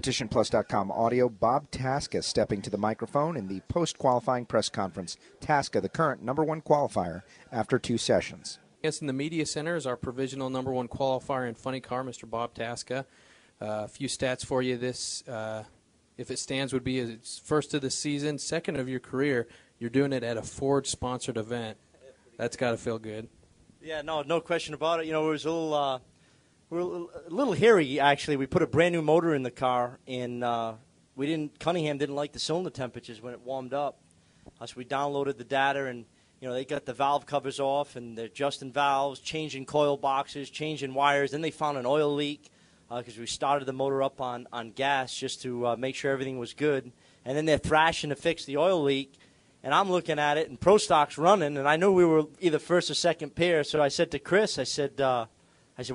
CompetitionPlus.com audio, Bob Tasca stepping to the microphone in the post-qualifying press conference. Tasca, the current #1 qualifier after 2 sessions. Yes, in the media center is our provisional #1 qualifier in funny car, Mr. Bob Tasca. A few stats for you. This, if it stands, would be its first of the season, second of your career. You're doing it at a Ford-sponsored event. That's got to feel good. Yeah, no question about it. You know, it was we're a little hairy, actually. We put a brand-new motor in the car, and Cunningham didn't like the cylinder temperatures when it warmed up. So we downloaded the data, and, you know, they got the valve covers off, and they're adjusting valves, changing coil boxes, changing wires. Then they found an oil leak because we started the motor up on gas just to make sure everything was good. And then they're thrashing to fix the oil leak. And I'm looking at it, and Pro Stock's running, and I knew we were either first or second pair. So I said to Chris, I said,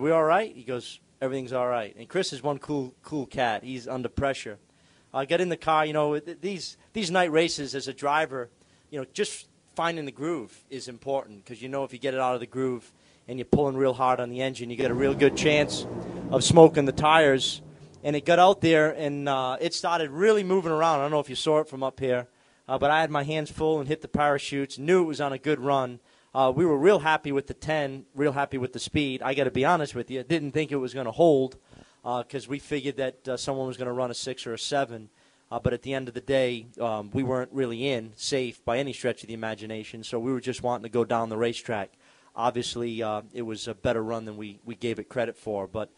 we all right? He goes, everything's all right. And Chris is one cool cat. He's under pressure. I got in the car. You know, these night races as a driver, you know, just finding the groove is important because, you know, if you get it out of the groove and you're pulling real hard on the engine, you get a real good chance of smoking the tires. And it got out there, and it started really moving around. I don't know if you saw it from up here, but I had my hands full and hit the parachutes, knew it was on a good run. We were real happy with the 10, real happy with the speed. I got to be honest with you, didn't think it was going to hold because we figured that someone was going to run a 6 or a 7. But at the end of the day, we weren't really safe by any stretch of the imagination, so we were just wanting to go down the racetrack. Obviously, it was a better run than we gave it credit for. But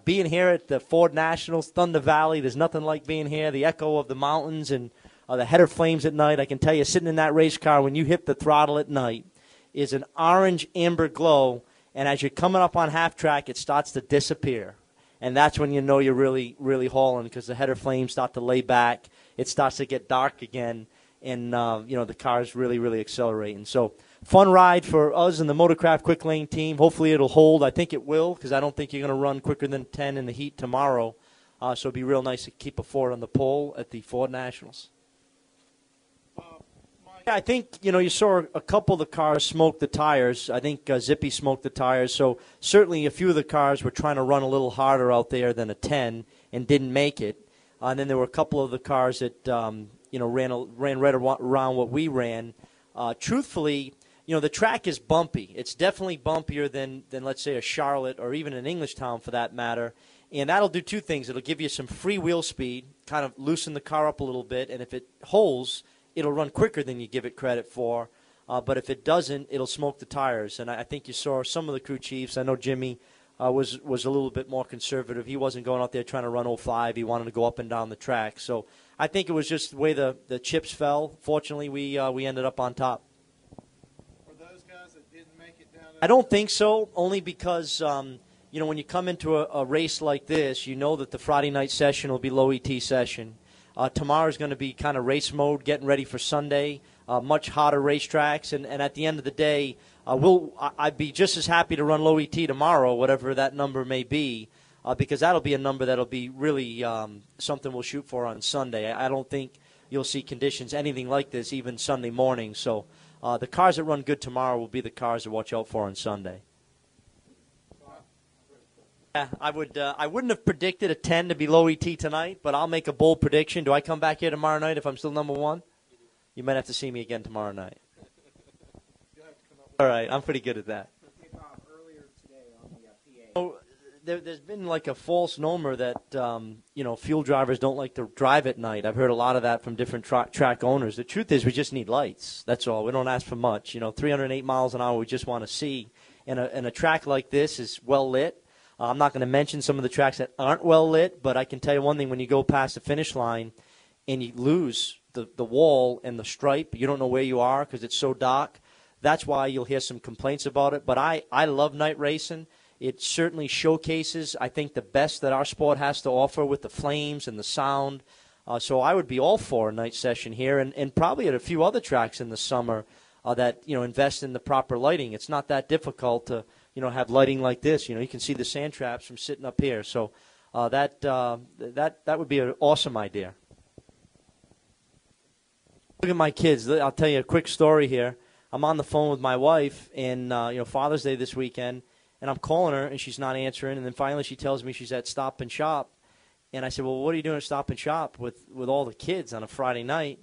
being here at the Ford Nationals, Thunder Valley, there's nothing like being here. The echo of the mountains and the header flames at night. I can tell you, sitting in that race car, when you hit the throttle at night, is an orange-amber glow, and as you're coming up on half track, it starts to disappear. And that's when you know you're really, really hauling because the header flames start to lay back. It starts to get dark again, and, you know, the car's really, really accelerating. So fun ride for us and the Motorcraft Quick Lane team. Hopefully it'll hold. I think it will because I don't think you're going to run quicker than 10 in the heat tomorrow. So it'd be real nice to keep a Ford on the pole at the Ford Nationals. I think, you know, you saw a couple of the cars smoke the tires. I think Zippy smoked the tires. So certainly a few of the cars were trying to run a little harder out there than a 10 and didn't make it. And then there were a couple of the cars that, you know, ran right around what we ran. Truthfully, you know, the track is bumpy. It's definitely bumpier than let's say, a Charlotte or even an Englishtown for that matter. And that'll do two things. It'll give you some free wheel speed, kind of loosen the car up a little bit. And if it holds, it'll run quicker than you give it credit for. But if it doesn't, it'll smoke the tires. And I think you saw some of the crew chiefs. I know Jimmy was a little bit more conservative. He wasn't going out there trying to run 05. He wanted to go up and down the track. So I think it was just the way the chips fell. Fortunately, we ended up on top. For those guys that didn't make it down there? I don't think so, only because, you know, when you come into a race like this, you know that the Friday night session will be low ET session. Tomorrow's going to be kind of race mode, getting ready for Sunday, much hotter racetracks. And at the end of the day, I'd be just as happy to run low ET tomorrow, whatever that number may be, because that'll be a number that'll be really something we'll shoot for on Sunday. I don't think you'll see conditions anything like this even Sunday morning. So the cars that run good tomorrow will be the cars to watch out for on Sunday. Yeah, I wouldn't have predicted a 10 to be low ET tonight, but I'll make a bold prediction. Do I come back here tomorrow night if I'm still #1? You might have to see me again tomorrow night. All right, I'm pretty good at that. There's been like a false nomer that you know, fuel drivers don't like to drive at night. I've heard a lot of that from different track owners. The truth is we just need lights. That's all. We don't ask for much. You know, 308 miles an hour we just want to see. And a track like this is well lit. I'm not going to mention some of the tracks that aren't well lit, but I can tell you one thing. When you go past the finish line and you lose the wall and the stripe, you don't know where you are because it's so dark. That's why you'll hear some complaints about it. But I love night racing. It certainly showcases, I think, the best that our sport has to offer with the flames and the sound. So I would be all for a night session here and probably at a few other tracks in the summer that, you know, invest in the proper lighting. It's not that difficult to, you know, have lighting like this. You know, you can see the sand traps from sitting up here. So that would be an awesome idea. Look at my kids. I'll tell you a quick story here. I'm on the phone with my wife, and you know, Father's Day this weekend, and I'm calling her, and she's not answering. And then finally she tells me she's at Stop and Shop, And I said, well, what are you doing at Stop and Shop with all the kids on a Friday night?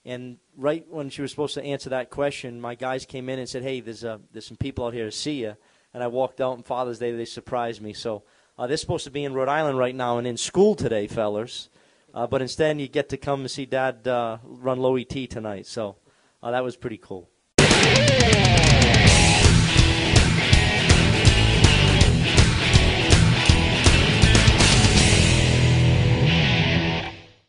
And right when she was supposed to answer that question, my guys came in and said, hey, there's some people out here to see you. And I walked out on Father's Day. They surprised me. So they're supposed to be in Rhode Island right now and in school today, fellers. But instead, you get to come and see Dad run low ET tonight. So that was pretty cool.